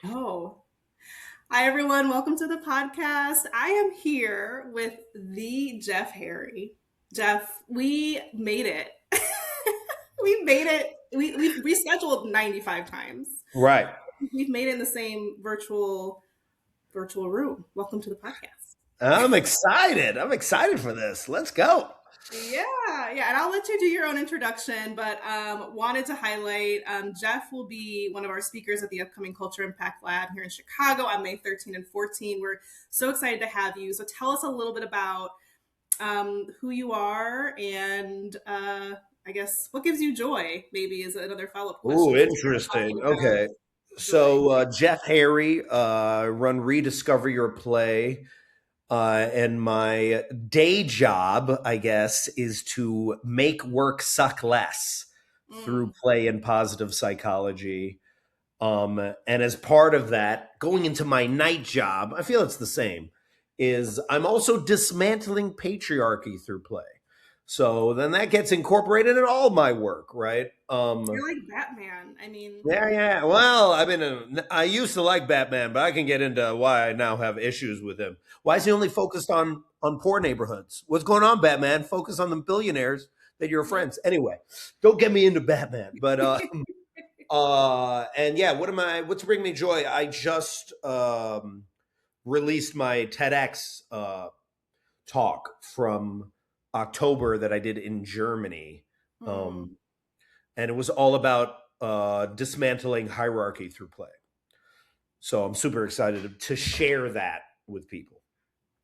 Oh, hi everyone. Welcome to the podcast. I am here with the Jeff Harry. Jeff, we made it. We made it. We've rescheduled 95 times. Right. We've made it in the same virtual room. Welcome to the podcast. I'm excited. I'm excited for this. Let's go. Yeah, yeah, and I'll let you do your own introduction, but wanted to highlight Jeff will be one of our speakers at the upcoming Culture Impact Lab here in Chicago on May 13 and 14. We're so excited to have you. So tell us a little bit about who you are and I guess what gives you joy, maybe is another follow up Ooh, question since we're interesting. talking about Okay. joy. Jeff Harry, run Rediscover Your Play. And my day job, I guess, is to make work suck less through Mm. play and positive psychology. And as part of that, going into my night job, I feel it's the same, is I'm also dismantling patriarchy through play. So then that gets incorporated in all my work, right? You're like Batman. I mean, Yeah. Well, I used to like Batman, but I can get into why I now have issues with him. Why is he only focused on poor neighborhoods? What's going on, Batman? Focus on the billionaires that you're yeah. friends. Anyway, don't get me into Batman. But and yeah, what's bringing me joy? I just released my TEDx talk from October that I did in Germany. Mm. Um, and it was all about dismantling hierarchy through play. So I'm super excited to share that with people.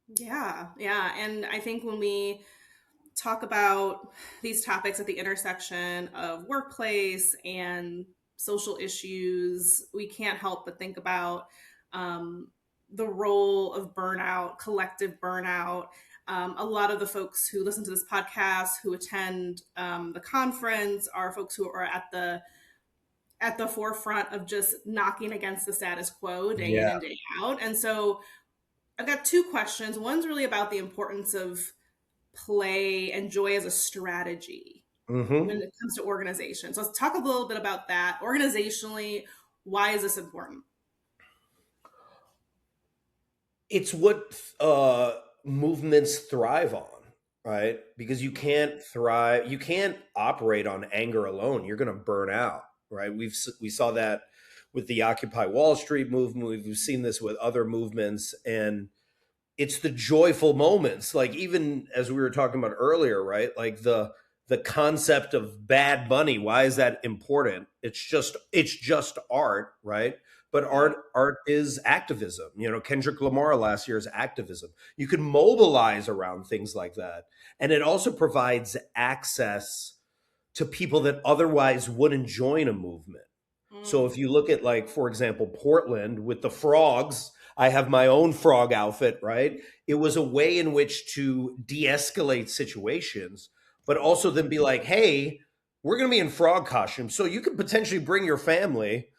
Yeah, yeah. And I think when we talk about these topics at the intersection of workplace and social issues, we can't help but think about the role of burnout, collective burnout. A lot of the folks who listen to this podcast, who attend the conference, are folks who are at the forefront of just knocking against the status quo day in Yeah. and day out. And so I've got two questions. One's really about the importance of play and joy as a strategy when hmm it comes to organization. So let's talk a little bit about that. Organizationally, why is this important? It's what movements thrive on, right? Because you can't operate on anger alone. You're going to burn out, right? We saw that with the Occupy Wall Street movement. We've seen this with other movements, and it's the joyful moments, like even as we were talking about earlier, right? Like the concept of Bad Bunny. Why is that important? It's just art, right? But Yeah. art is activism. Kendrick Lamar last year's activism. You can mobilize around things like that, and it also provides access to people that otherwise wouldn't join a movement. So Mm. if you look at, like, for example, Portland with the frogs, I have my own frog outfit, right? It was a way in which to de-escalate situations, but also then be like, hey, we're going to be in frog costumes, so you could potentially bring your family,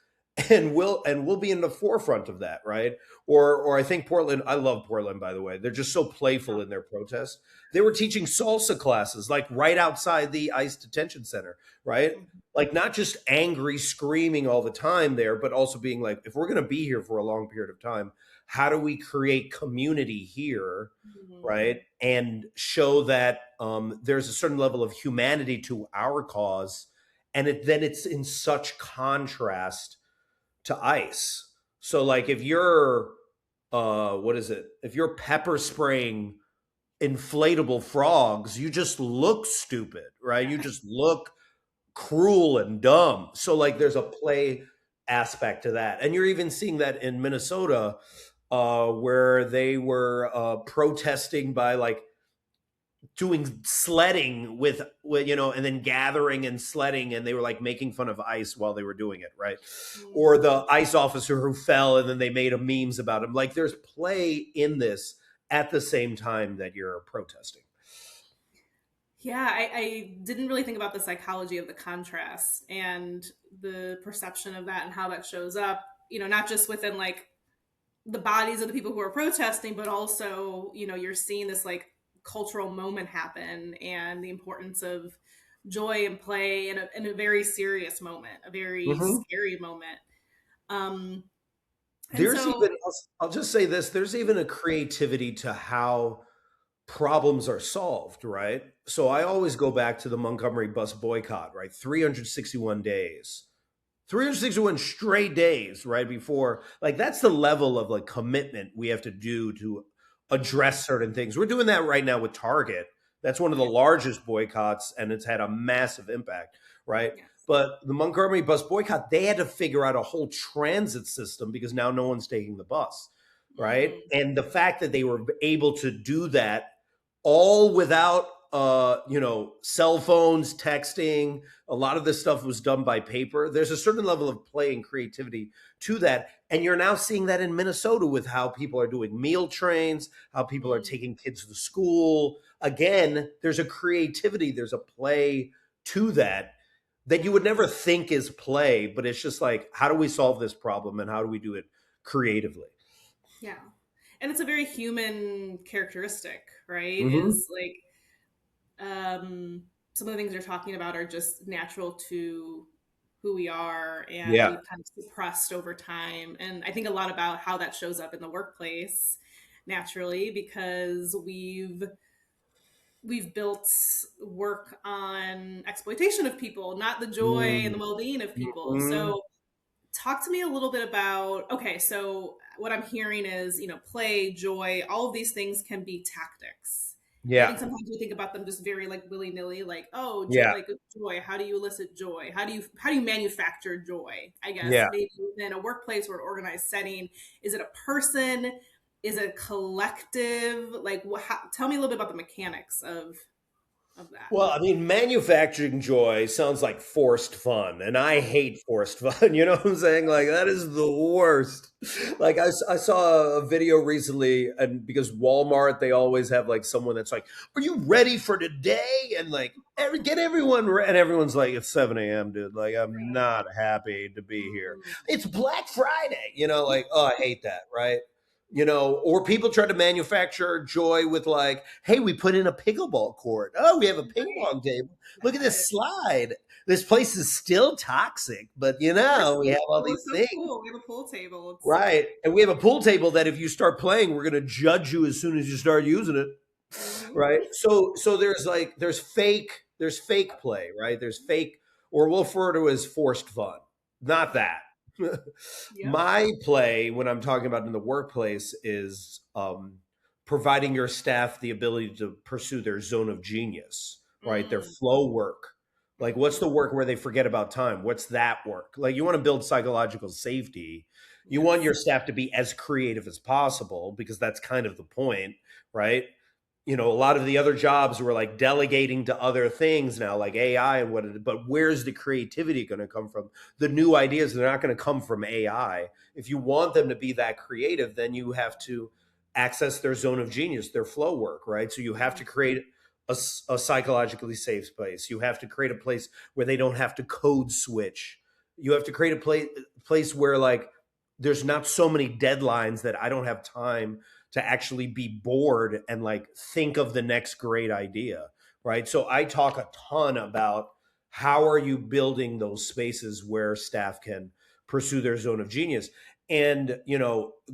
and we'll be in the forefront of that, right? Or I think Portland, I love Portland, by the way. They're just so playful in their protests. They were teaching salsa classes like right outside the ICE detention center, right? Like not just angry screaming all the time there, but also being like, if we're going to be here for a long period of time, how do we create community here, Mhm. right? And show that there's a certain level of humanity to our cause, and then it's in such contrast to ICE. So like if you're what is it, if you're pepper spraying inflatable frogs, you just look stupid, right? You just look cruel and dumb. So like there's a play aspect to that. And you're even seeing that in Minnesota, where they were protesting by like doing sledding and then gathering and sledding, and they were like making fun of ICE while they were doing it, right? Mm. Or the ICE officer who fell and then they made a memes about him. Like there's play in this at the same time that you're protesting. Yeah, I didn't really think about the psychology of the contrast and the perception of that and how that shows up, not just within like the bodies of the people who are protesting, but also, you're seeing this like cultural moment happen and the importance of joy and play in a very serious moment, a very hmm scary moment. Um, And There's so, even, I'll just say this, there's even a creativity to how problems are solved, right? So I always go back to the Montgomery bus boycott, right? 361 days. 361 straight days right before, like, that's the level of like commitment we have to do to mm, address certain things. We're doing that right now with Target. That's one of the yeah, largest boycotts and it's had a massive impact, right? yeah, But the Montgomery bus boycott, they had to figure out a whole transit system because now no one's taking the bus, right? mm, And the fact that they were able to do that all without cell phones, texting, a lot of this stuff was done by paper. There's a certain level of play and creativity to that. And you're now seeing that in Minnesota with how people are doing meal trains, how people are mm, taking kids to school. Again, there's a creativity, there's a play to that that you would mm, never think is play, but it's just like, how do we solve this problem and how do we do it creatively? yeah. And it's a very human characteristic, right? Hmm. Is like some of the things you're talking about are just natural to who we are and Yeah. we've kind of suppressed over time. And I think a lot about how that shows up in the workplace naturally because we've built work on exploitation of people, not the joy and the well-being of people. Mm-hmm. So talk to me a little bit about, okay, so what I'm hearing is, play, joy, all of these things can be tactics. And I Yeah. think sometimes we think about them just very like willy-nilly, like, oh, Yeah. like joy, how do you elicit joy, how do you manufacture joy, I guess, Yeah. maybe in a workplace or an organized setting. Is it a person, is it a collective, like tell me a little bit about the mechanics of that. Well, I mean, manufacturing joy sounds like forced fun, and I hate forced fun. You know what I'm saying? Like, that is the worst. Like, I saw a video recently, and because Walmart, they always have like someone that's like, "Are you ready for today?" And like, get everyone, and everyone's like, "It's 7 a.m., dude. Like, I'm not happy to be here. Mm, It's Black Friday." Like, oh, I hate that, right? Or people try to manufacture joy with like, hey, we put in a pickleball court. Oh, we have a ping right, pong table. Look at got it. this slide. This place is still toxic, but we have all It looks these so things. cool. We have a pool table. It's Right. And we have a pool table that if you start playing, we're gonna judge you as soon as you start using it. Right. hmm So there's fake play, right? There's fake, or we'll refer to as forced fun. Not that. Yep. My play, when I'm talking about in the workplace, is providing your staff the ability to pursue their zone of genius, right? Their Mm, flow work. Like, what's hmm the work where they forget about time? What's that work? Like, you want to build psychological safety. You want Yes. your staff to be as creative as possible because that's kind of the point, right? A lot of the other jobs were like delegating to other things now, like AI and but where's the creativity going to come from? The new ideas, they're not going to come from AI. If you want them to be that creative, then you have to access their zone of genius, their flow work, right? So you have to hmm create a psychologically safe place. You have to create a place where they don't have to code switch. You have to create a place where like there's not so many deadlines that I don't have time to actually be bored and like think of the next great idea, right? So I talk a ton about how are you building those spaces where staff can pursue their zone of genius. And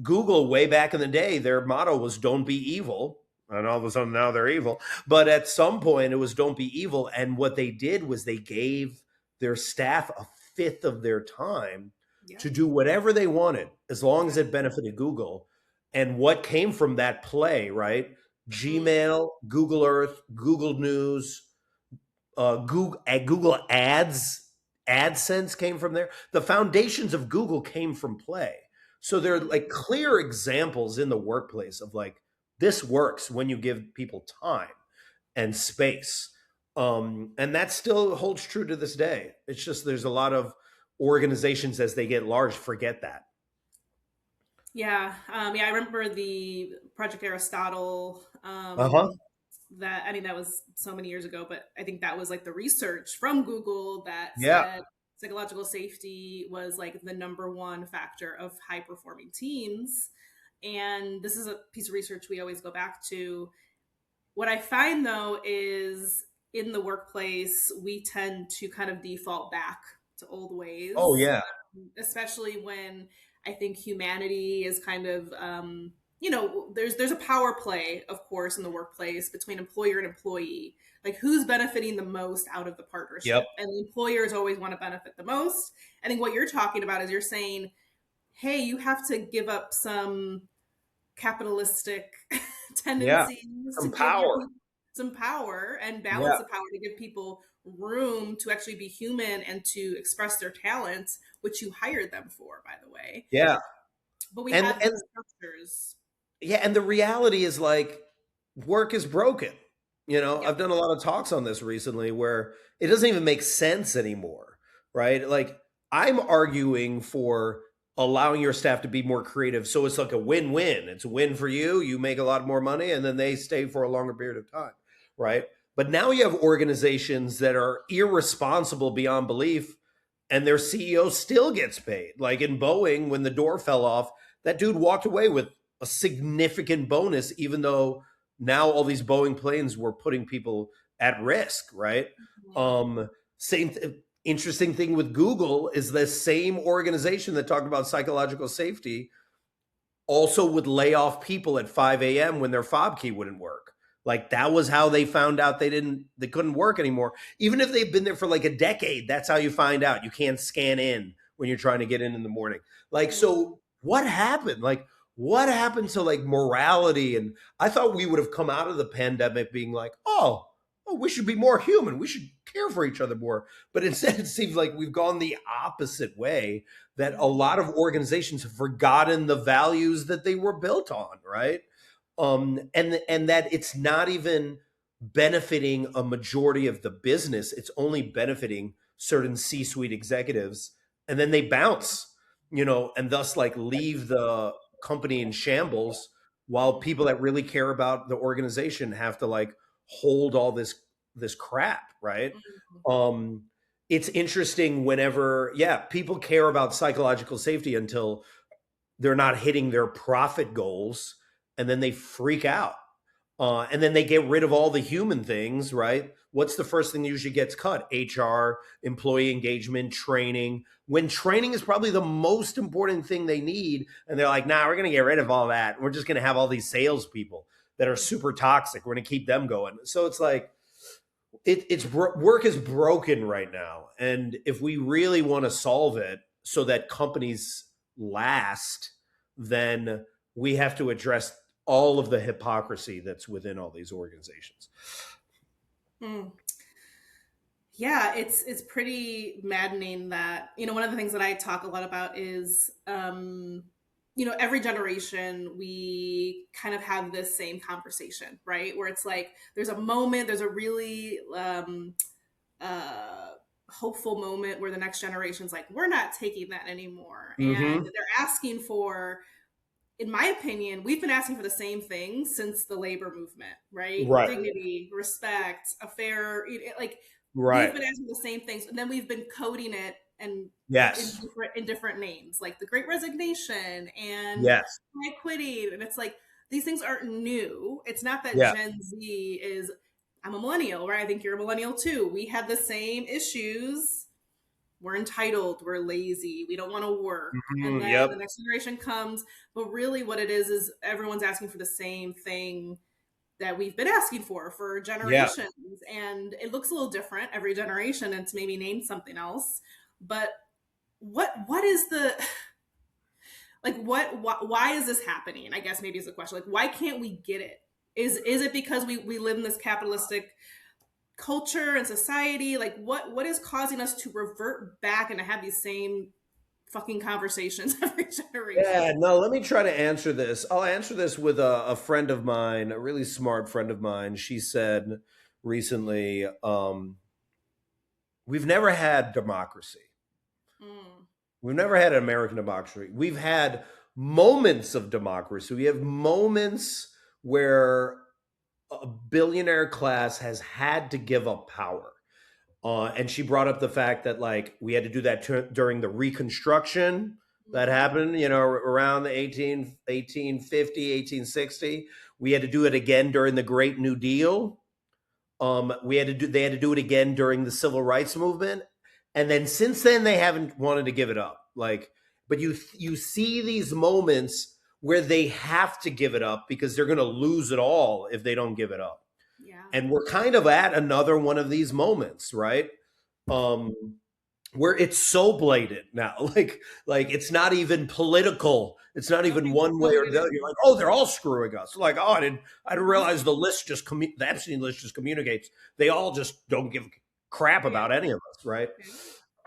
Google, way back in the day, their motto was "Don't be evil." And all of a sudden now they're evil. But at some point it was "Don't be evil." And what they did was they gave their staff a fifth of their time to Yep. do whatever they wanted as long as Yep. it benefited Google. And what came from that play, right? Mm, Gmail, Google Earth, Google News, Google Ads, AdSense came from there. The foundations of Google came from play. So they're like mm. clear examples in the workplace of like, this works when you give people time and space. And that still holds true to this day. It's just there's a lot of organizations as they get large forget that. Yeah. Yeah. I remember the Project Aristotle. Uh huh. That I mean, that was so many years ago, but I think that was like the research from Google that Yeah. said psychological safety was like the number one factor of high performing teams. And this is a piece of research we always go back to. What I find though is in the workplace, we tend to kind of default back to old Oh ways, yeah. especially when I think humanity is kind of, there's a power play, of course, in the workplace between employer and employee. Like, who's benefiting the most out of the Yep. partnership? And the employers always want to benefit the most. I think what you're talking about is you're saying, hey, you have to give up some capitalistic Yeah. tendencies to Some give your power. people some power and balance Yeah. the power to give people room to actually be human and to express their talents, which you hired them for, by the way. Yeah. But we And have and these structures. yeah, and the reality is like work is broken. Yep. I've done a lot of talks on this recently where it doesn't even make sense anymore, right? Like I'm arguing for allowing your staff to be more creative so it's like a win-win. It's a win for you, you make a lot more money and then they stay for a longer period of time, right? But now you have organizations that are irresponsible beyond belief and their CEO still gets paid. Like in Boeing, when the door fell off, that dude walked away with a significant bonus, even though now all these Boeing planes were putting people at risk, right? Mhm. Um, interesting thing with Google is the same organization that talked about psychological safety also would lay off people at 5 a.m. when their fob key wouldn't work. Like that was how they found out they couldn't work anymore. Even if they've been there for like a decade, that's how you find out. You can't scan in when you're trying to get in the morning. Like, so Mhm. what happened? Like, what happened to like morality? And I thought we would have come out of the pandemic being like, oh, we should be more human. We should care for each other more. But instead, it seems like we've gone the opposite way, that a lot of organizations have forgotten the values that they were built on, right? And that it's not even benefiting a majority of the business; it's only benefiting certain C-suite executives, and then they bounce, and thus like leave the company in shambles, while Mhm. people that really care about the organization have to like hold all this crap, right? Mhm. Um, it's interesting whenever, yeah, people care about psychological safety until they're not hitting their profit goals, and then they freak out. And then they get rid of all the human things, right? What's the first thing that usually gets cut? HR, employee engagement, training. When training is probably the most important thing they need, and they're like, "Nah, we're going to get rid of all that. We're just going to have all these salespeople that are super toxic. We're going to keep them going." So it's like work is broken right now, and if we really want to solve it so that companies last, then we have to address all of the hypocrisy that's within all these organizations. Mm. Yeah, it's pretty maddening that, one of the things that I talk a lot about is, every generation we kind of have this same conversation, right? Where it's like there's a moment, there's a really uh, hopeful moment where the next generation's like, we're not taking that anymore, and Mm-hmm. they're asking for, in my opinion, we've been asking for the same thing since the labor movement, right? Right. Dignity, respect, a fair, like we've Right. been asking the same things, and then we've been coding it and Yes. in different names, like the Great Resignation and Yes. high quitting, and it's like these things aren't new. It's not that Yeah. Gen Z is. I'm a millennial, right? I think you're a millennial too. We had the same issues. We're entitled, we're lazy, we don't want to work. And Mhm. then Yep. the next generation comes, but really what it is everyone's asking for the same thing that we've been asking for Yeah. generations. And it looks a little different every generation, and it's maybe named something else. But what is the like why is this happening? I guess maybe is the question. Like, why can't we get it? Is it because we live in this capitalistic culture and society? Like, what is causing us to revert back and to have these same fucking conversations every Yeah, generation? no, let me try to answer this. I'll answer this with a friend of mine, a really smart friend of mine. She said recently, we've never had democracy. Mm. We've never had an American democracy. We've had moments of democracy. We have moments where a billionaire class has had to give up power. And she brought up the fact that like we had to do that during the Reconstruction that Mm-hmm. happened, around the 1850, 1860. We had to do it again during the Great New Deal. They had to do it again during the Civil Rights Movement, and then since then they haven't wanted to give it up. Like, but you see these moments where they have to give it up because they're going to lose it all if they don't give it up. Yeah. And we're kind of at another one of these moments, right? Um, where it's so blatant now, like it's not even political. It's not Nope. even one way or the other. You're like, oh, they're all screwing us. Like, oh, I didn't realize the Epstein list just communicates. They all just don't give a crap Yeah. about any of us, right? Okay.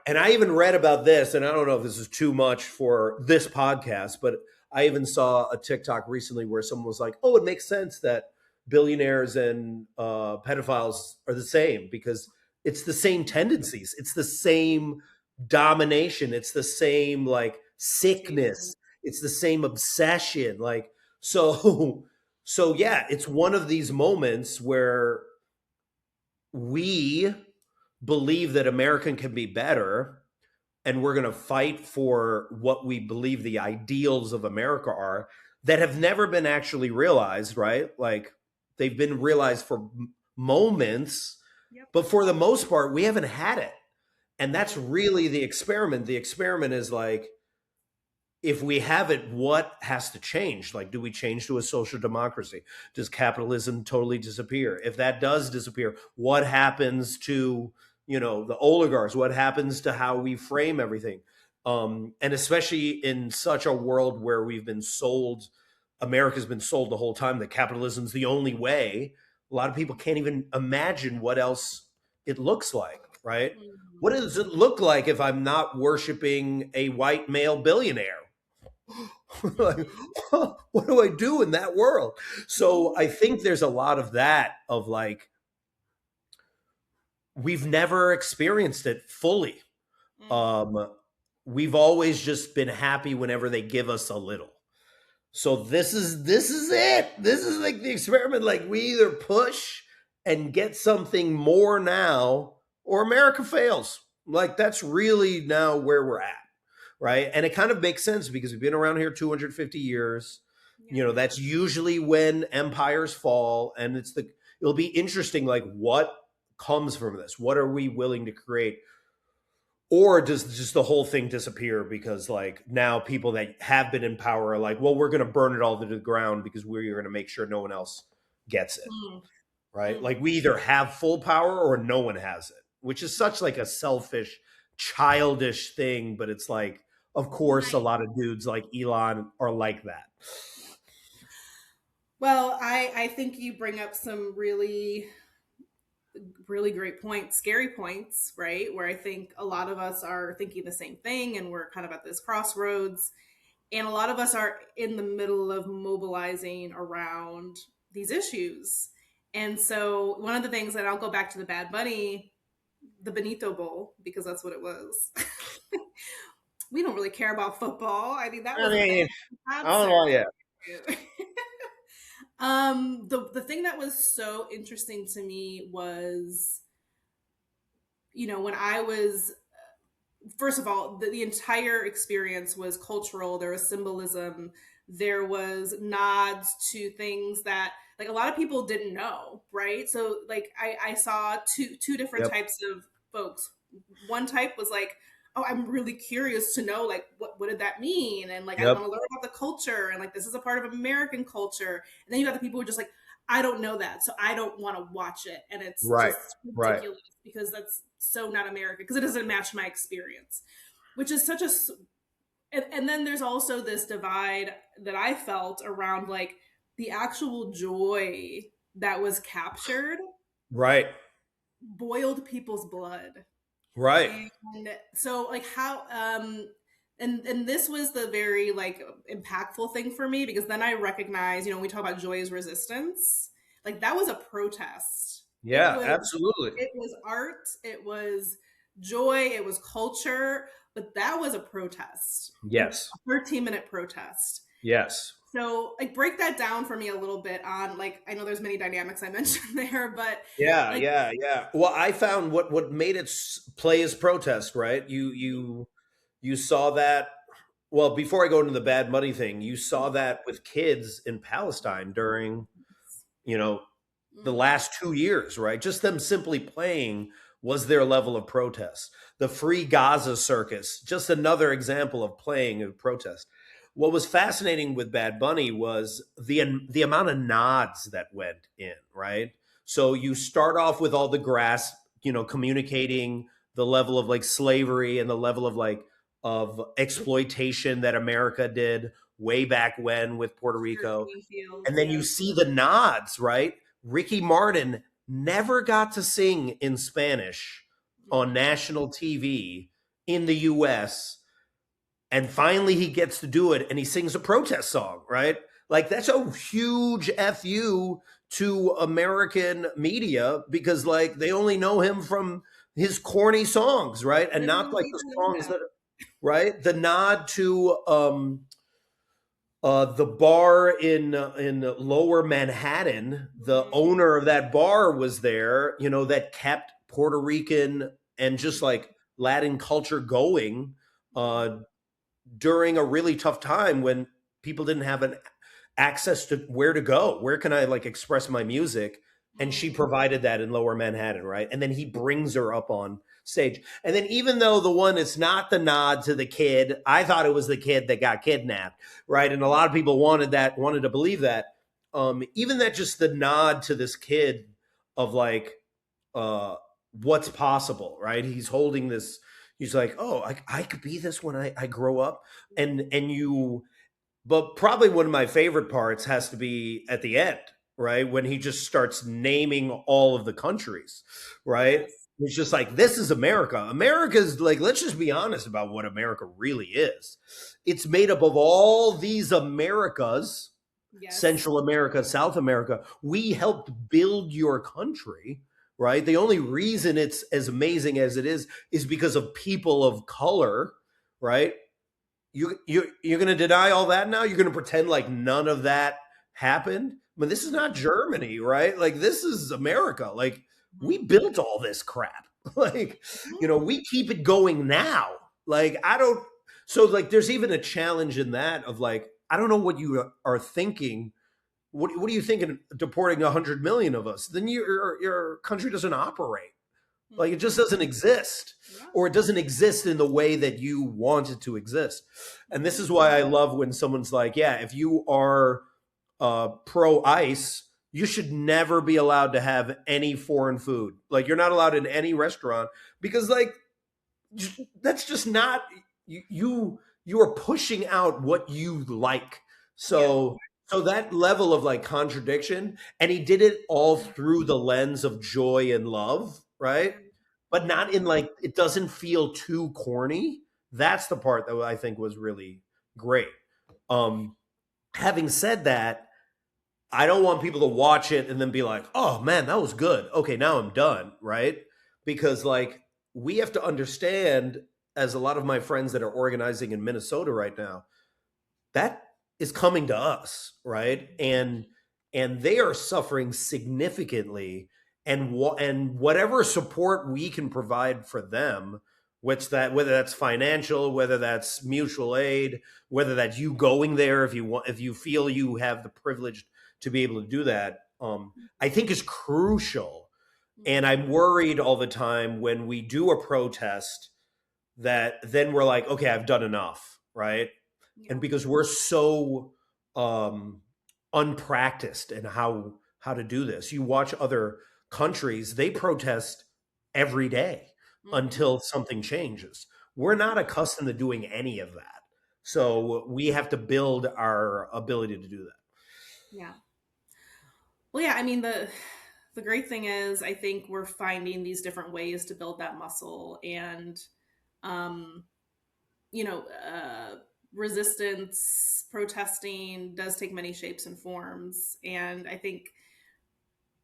And I even read about this, and I don't know if this is too much for this podcast, but I even saw a TikTok recently where someone was like, "Oh, it makes sense that billionaires and pedophiles are the same because it's the same tendencies, it's the same domination, it's the same like Sadism. sickness, it's the same obsession." Like so, so yeah, it's one of these moments where we believe that American can be better and we're going to fight for what we believe the ideals of America are that have never been actually realized, right? Like they've been realized for moments, Yep. but for the most part, we haven't had it. And that's No. really the experiment. The experiment is like, if we have it, what has to change? Like, do we change to a social democracy? Does capitalism totally disappear? If that does disappear, what happens to, the oligarchs? What happens to how we frame everything? And especially in such a world where we've been sold, America's been sold the whole time that capitalism's the only way. A lot of people can't even imagine what else it looks like, right? What Mhm. does it look like if I'm not worshiping a white male billionaire? Like, Mhm. what do I do in that world? So Mhm. I think there's a lot of that of like, we've never experienced it fully. Mhm. Um, we've always just been happy whenever they give us a little. So this is it. This is like the experiment. Like we either push and get something more now, or America fails. Like that's really now where we're at, right? And it kind of makes sense because we've been around here 250 years. Yep. That's usually when empires fall, and it'll be interesting. Like what comes from this? What are we willing to create? Or does just the whole thing disappear because like now people that have been in power are like, well, we're going to burn it all to the ground because we're going to make sure no one else gets it, Mm. right? Mm. Like we either have full power or no one has it, which is such like a selfish, childish thing. But it's like, of course, a Nice. lot of dudes like Elon are like that. Yeah. Well, I think you bring up some really great points, scary points, right? Where I think a lot of us are thinking the same thing and we're kind of at this crossroads. And a lot of us are in the middle of mobilizing around these issues. And so, one of the things that I'll go back to the Bad Bunny, the Benito Bowl, because that's what it was. We don't really care about football. I mean, that I was a bad mean, I don't concert. know. Yeah. The thing that was so interesting to me was, when I was, first of all, the entire experience was cultural. There was symbolism. There was nods to things that like a lot of people didn't know, right? So like I saw two different Yep. types of folks. One type was like, oh, I'm really curious to know like what did that mean? And like I Yep. want to learn about the culture and like this is a part of American culture. And then you got the people who are just like, I don't know that, so I don't want to watch it. And it's Right. just Right. ridiculous because that's so not American because it doesn't match my experience, which is such a. And then there's also this divide that I felt around like the actual joy that was captured Right. boiled people's blood. Right. And so like how and this was the very like impactful thing for me because then I recognize, when we talk about joy as resistance, like that was a protest. it Yeah. was Absolutely. it was art, it was joy, it was culture, but that was a protest, a Yes. 13-minute protest. Yes. So like break that down for me a little bit on like I know there's many dynamics I mentioned there, but Yeah, like yeah, yeah. Well, I found what made it play as protest, right? You saw that. Well, before I go into the bad money thing, you saw that with kids in Palestine during you know the mm, last 2 years, right? Just them simply playing was their level of protest. the Free Gaza Circus, just another example of playing a protest. What was fascinating with Bad Bunny was the amount of nods that went in, right? So you start off with all the grass, communicating the level of like slavery and the level of like of exploitation that America did way back when with Puerto Rico. Sugarcane And fields, then you yes. see the nods, right? Ricky Martin never got to sing in Spanish on Mhm. national TV in the US. And finally he gets to do it and he sings a protest song, right? Like that's a huge FU to American media because like they only know him from his corny songs, right? And not Original like the Viva La songs Vida. that right? The nod to the bar in Lower Manhattan, the Mhm. owner of that bar was there, that kept Puerto Rican and just like Latin culture going Mhm. uh, during a really tough time when people didn't have an access to where to go. Where can I like express my music? And she Mhm. provided that in Lower Manhattan, right? And then he brings her up on stage. And then even though the one is not the nod to the kid, I thought it was the kid that got kidnapped, right? And a lot of people wanted to believe that. Even that just the nod to this kid of like uh what's possible, right? He's holding this, he's like, oh, I could be this when I grow up. And you but probably one of my favorite parts has to be at the end, right? When he just starts naming all of the countries, right? Yes. It's just like, this is America. America's like, let's just be honest about what America really is. It's made up of all these Americas, Yes. Central America, South America. We helped build your country, right? The only reason it's as amazing as it is because of people of color, right? You're going to deny all that now? You're going to pretend like none of that happened? I mean, this is not Germany, right? Like this is America. Like we Mhm. built all this crap. Like, we keep it going now. Like I don't so like there's even a challenge in that of like I don't know what you are thinking. What are you thinking deporting 100 million of us? Then your country doesn't operate. Like it just Mhm. doesn't exist, Yeah. or it doesn't exist in the way that you want it to exist. And this Mhm. is why I love when someone's like, yeah, if you are pro ICE, you should never be allowed to have any foreign food. Like you're not allowed in any restaurant because like that's just not you are pushing out what you like. Yeah. So that level of like contradiction, and he did it all through the lens of joy and love, right? Mhm. But Mhm. not in like it doesn't feel too corny. That's the part that I think was really great. um Having said that, I don't want people to watch it and then be like, "Oh man, that was good. Okay, now I'm done," right? Because like we have to understand, as a lot of my friends that are organizing in Minnesota right now, that is coming to us, right? And they are suffering significantly, and whatever support we can provide for them, which that whether that's financial, whether that's mutual aid, whether that's you going there if you feel you have the privilege to be able to do that, I think is crucial. And Mhm. I'm worried all the time when we do a protest that then we're like, okay, I've done enough, right? And Yeah. because we're so um unpracticed in how to do this, you watch other countries, they protest every day Mhm. until something changes. We're not Mhm. accustomed to doing any of that, so we have to build our ability to do that. Yeah. Well, yeah, I mean the great thing is I think we're finding these different ways to build that muscle and um you know, resistance protesting does take many shapes and forms, and I think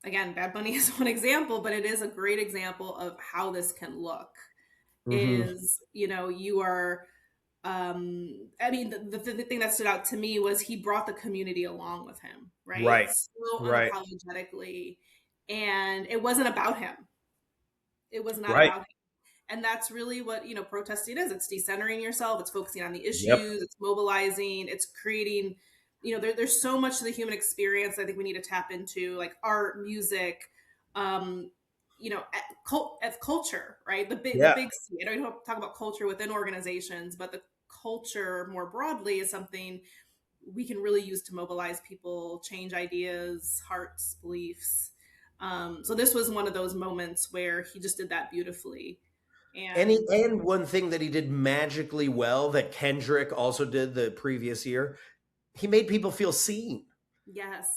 again Bad Bunny is one example, but it is a great example of how this can look Hmm. is, you are I mean, the thing that stood out to me was he brought the community along with him, right? Right, So right, unapologetically. And it wasn't about him. It was not right. about him. And that's really what, protesting is. It's decentering yourself, it's focusing on the Yep. issues, it's mobilizing, it's creating, there's so much to the human experience I think we need to tap into, like art, music, um, as culture, right? The Yeah. big C. I know you don't talk about culture within organizations, but the culture more broadly is something we can really use to mobilize people, change ideas, hearts, beliefs. So this was one of those moments where he just did that beautifully. And And one thing that he did magically well that Kendrick also did the previous year, he made people feel seen.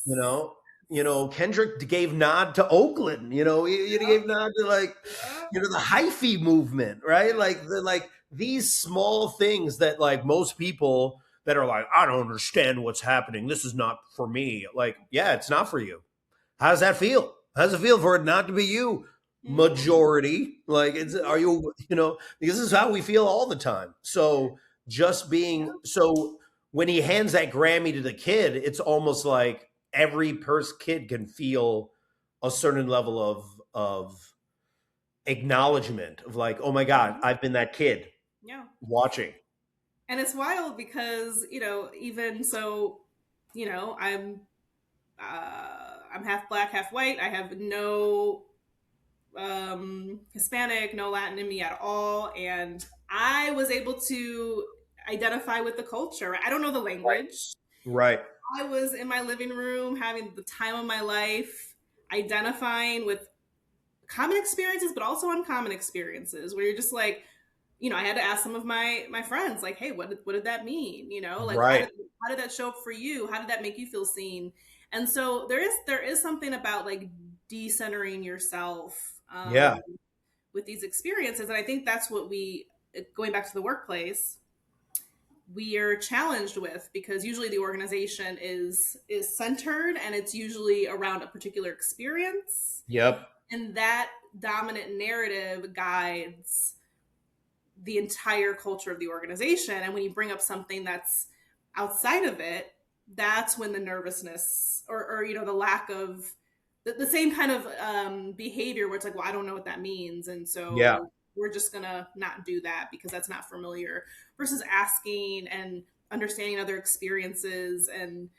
You yes, know, Kendrick gave nod to Oakland. He gave nod to like, yep, the hyphy movement, right? yep, Like these small things that like most people that are like, I don't understand what's happening. This is not for me. Like, yeah, it's not for you. How does that feel? How does it feel for it not to be you? mhm, Majority, like, are mhm, you, because this is how we feel all the time. So just being yep, so when he hands that Grammy to the kid, it's almost like every kid can feel a certain level of acknowledgement of like, oh my God, mhm, I've been that kid yeah. watching. And it's wild because even so, I'm half black, half white. I have no Hispanic, no Latin in me at all, and I was able to identify with the culture. I don't know the Right. language. Right. I was in my living room having the time of my life, identifying with common experiences, but also uncommon experiences where you're just like, I had to ask some of my friends, like, hey, what did that mean? Like Right. how did that show up for you? How did that make you feel seen? And so there is something about like decentering yourself Yeah. with these experiences, and I think that's what we going back to the workplace we are challenged with because usually the organization is centered and it's usually around a particular experience, Yep. and that dominant narrative guides the entire culture of the organization. And when you bring up something that's outside of it, that's when the nervousness or the lack of the same kind of behavior where it's like, well, I don't know what that means, and Yeah. so we're just gonna not do that because that's not familiar, versus asking and understanding other experiences. And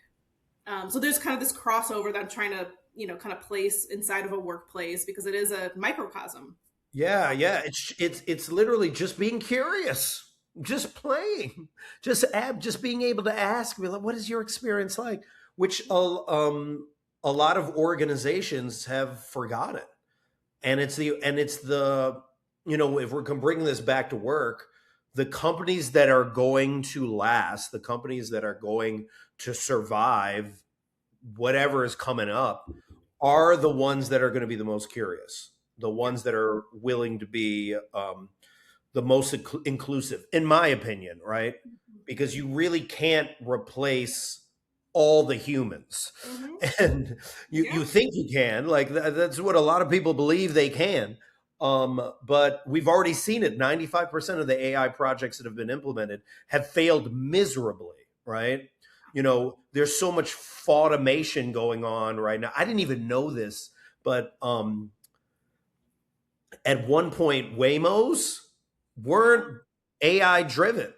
so there's kind of this crossover that I'm trying to kind of place inside of a workplace because it is a microcosm of Yeah, how. yeah. It's literally just being curious, just playing, just being able to ask, like, what is your experience like? Which a lot of organizations have forgotten, and it's the if we're bringing this back to work, the companies that are going to last, the companies that are going to survive whatever is coming up are the ones that are going to be the most curious, the Yeah. ones that are willing to be the most inclusive, in my opinion, right? Because you really can't replace all the humans, Mm-hmm. and you Yeah. think you can, like that's what a lot of people believe they can. But we've already seen it. 95% of the AI projects that have been implemented have failed miserably, right? There's so much automation going on right now. I didn't even know this, but at one point Waymos Yeah. weren't AI driven.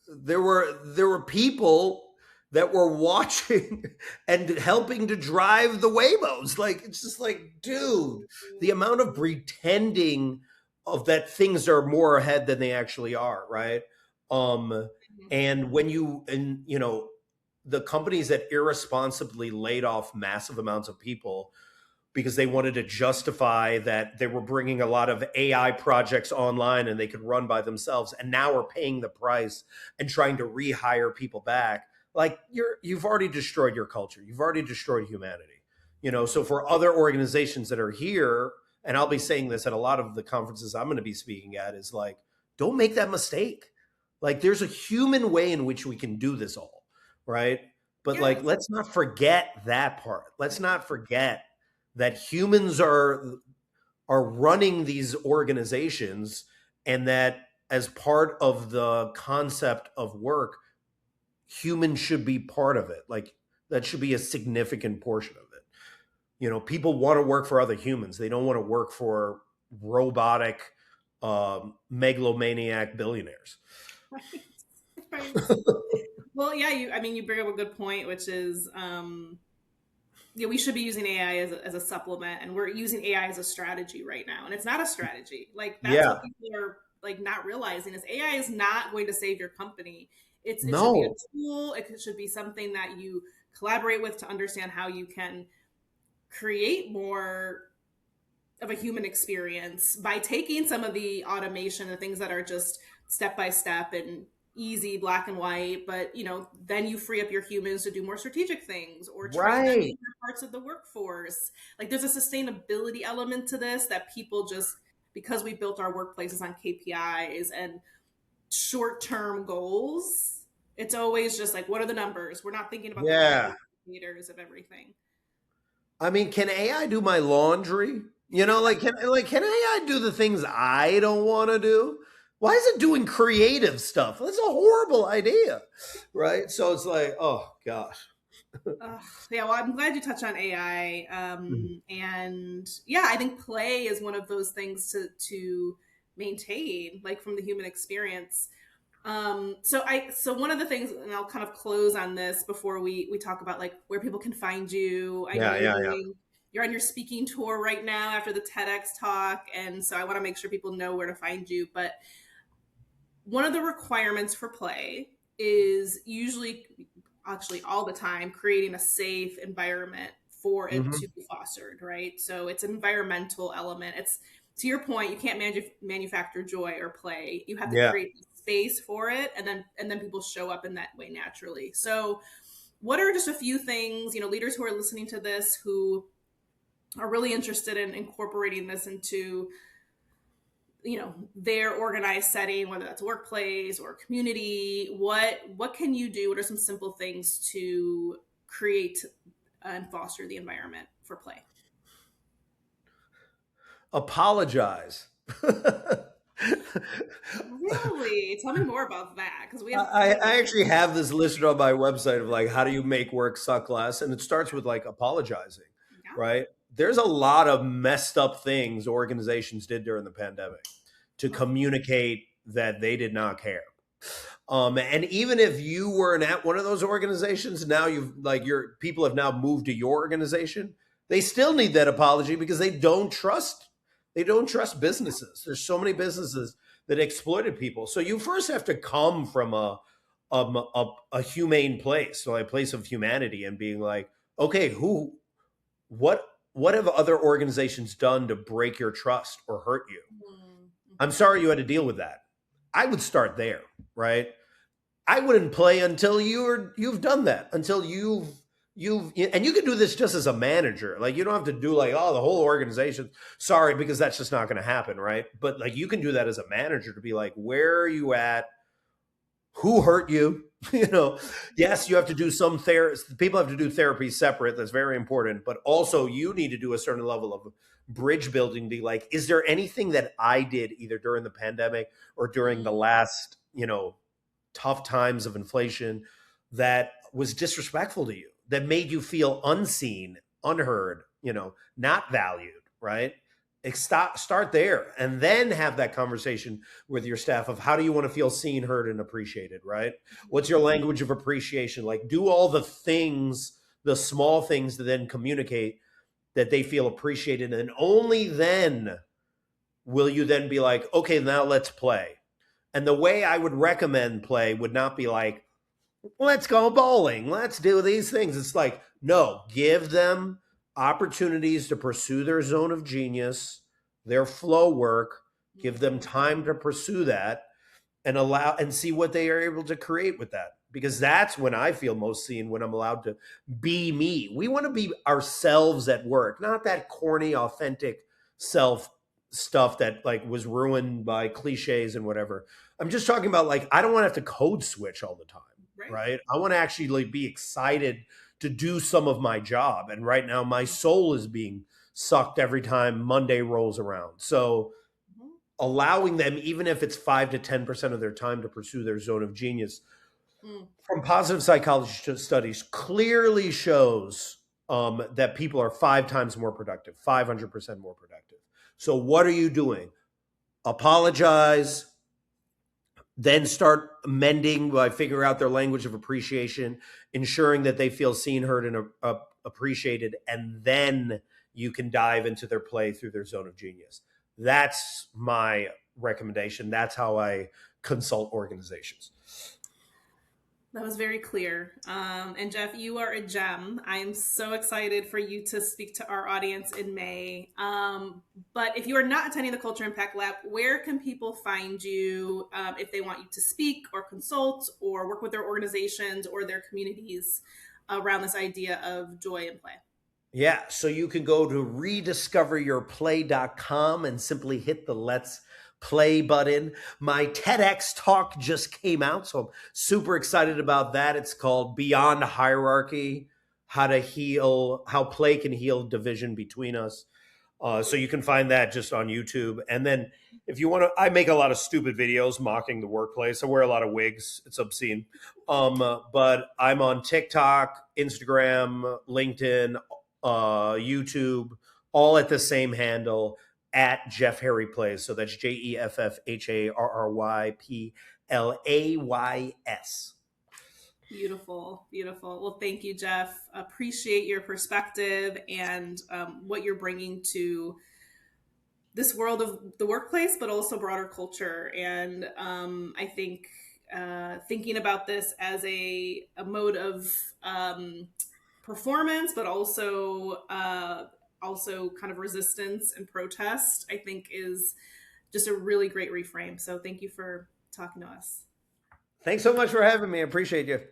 There were people that were watching and helping to drive the Waymos. Like, it's just like, dude, the amount of pretending of that things are more ahead than they actually are, right? Um and when the companies that irresponsibly laid off massive amounts of people because they wanted to justify that they were bringing a lot of AI projects online and they could run by themselves, and now are paying the price and trying to rehire people back. Like, you've already destroyed your culture. You've already destroyed humanity. So for other organizations that are here, and I'll be saying this at a lot of the conferences I'm going to be speaking at, is like, don't make that mistake. Like, there's a human way in which we can do this all, right? But Yeah. like, let's not forget that part. Let's not forget that humans are running these organizations, and that as part of the concept of work, humans should be part of it. Like, that should be a significant portion of it. People want to work for other humans. They don't want to work for robotic megalomaniac billionaires. Right. Right. Well, yeah, you bring up a good point, which is Yeah, we should be using AI as a supplement, and we're using AI as a strategy right now, and it's not a strategy. Like that's what Yeah. people are like not realizing is AI is not going to save your company. It should be a No. tool. It should be something that you collaborate with to understand how you can create more of a human experience by taking some of the automation and things that are just step by step and easy black and white, but then you free up your humans to do more strategic things or train them in Right. other parts of the workforce. Like there's a sustainability element to this that people just, because we built our workplaces on KPIs and short-term goals, it's always just like, what are the numbers? We're not thinking about the Yeah. long indicators of everything. I mean, can AI do my laundry? You know, can AI do the things I don't want to do? Why is it doing creative stuff? That's a horrible idea, right? So it's like, oh gosh. Yeah, well, I'm glad you touched on AI. And yeah, I think play is one of those things to maintain, like from the human experience. So one of the things, and I'll kind of close on this before we talk about like where people can find you. I know Yeah, yeah, yeah. you're on your speaking tour right now after the TEDx talk, and so I want to make sure people know where to find you. But one of the requirements for play is usually, actually all the time, creating a safe environment for it Hmm. to be fostered, right? So it's an environmental element. It's, to your point, you can't manufacture joy or play. You have to Yeah. create space for it, and then people show up in that way naturally. So what are just a few things, leaders who are listening to this who are really interested in incorporating this into their organized setting, whether that's workplace or community? What can you do? What are some simple things to create and foster the environment for play? Apologize. Really, tell me more about that, because I actually have this listed on my website of like how do you make work suck less, and it starts with like apologizing, yeah. right? There's a lot of messed up things organizations did during the pandemic to Oh, communicate that they did not care. And even if you were at one of those organizations, now you've like your people have now moved to your organization. They still need that apology because they don't trust businesses. There's so many businesses that exploited people. So you first have to come from a humane place, so a place of humanity, and being like, okay, what what have other organizations done to break your trust or hurt you? I'm mm-hmm. sorry you had to deal with that. I would start there, right? I wouldn't play until you've done that, until you've and you can do this just as a manager. Like you don't have to do like, oh, the whole organization. Sorry, because that's just not going to happen, right? But like you can do that as a manager to be like, where are you at? Who hurt you? Yes, you have to do some therapy. People have to do therapy separate. That's very important. But also, you need to do a certain level of bridge building. Be like, is there anything that I did either during the pandemic or during the last, tough times of inflation that was disrespectful to you, that made you feel unseen, unheard, not valued, right? Start there and then have that conversation with your staff of how do you want to feel seen, heard, and appreciated, right? What's your language of appreciation? Like, do all the things, the small things to then communicate that they feel appreciated. And only then will you then be like, okay, now let's play. And the way I would recommend play would not be like, let's go bowling, let's do these things. It's like, no, give them opportunities to pursue their zone of genius, their flow work, give them time to pursue that and allow and see what they are able to create with that. Because that's when I feel most seen, when I'm allowed to be me. We want to be ourselves at work, not that corny, authentic self stuff that like was ruined by cliches and whatever. I'm just talking about like I don't want to have to code switch all the time, Right. right? I want to actually like be excited to do some of my job. And right now my soul is being sucked every time Monday rolls around. So Mhm. allowing them, even if it's 5 to 10% of their time, to pursue their zone of genius, Mm. from positive psychology studies, clearly shows that people are 5 times more productive, 500% more productive. So, what are you doing? Apologize, then start mending by figuring out their language of appreciation, ensuring that they feel seen, heard, and appreciated, and then you can dive into their play through their zone of genius. That's my recommendation. That's how I consult organizations. That was very clear. And Jeff, you are a gem. I am so excited for you to speak to our audience in May. But if you are not attending the Culture Impact Lab, where can people find you if they want you to speak or consult or work with their organizations or their communities around this idea of joy and play? Yeah, so you can go to rediscoveryourplay.com and simply hit the Let's Play button. My TEDx talk just came out, so I'm super excited about that. It's called Beyond Hierarchy: How Play Can Heal Division Between Us. So you can find that just on YouTube. And then if you want to, I make a lot of stupid videos mocking the workplace. I wear a lot of wigs. It's obscene. But I'm on TikTok, Instagram, LinkedIn, YouTube, all at the same handle at Jeff Harry Plays. So that's JeffHarryPlays. Beautiful, beautiful. Well, thank you, Jeff. Appreciate your perspective and what you're bringing to this world of the workplace, but also broader culture. And I think thinking about this as a mode of performance, but also kind of resistance and protest, I think is just a really great reframe. So thank you for talking to us. Thanks so much for having me. I appreciate you.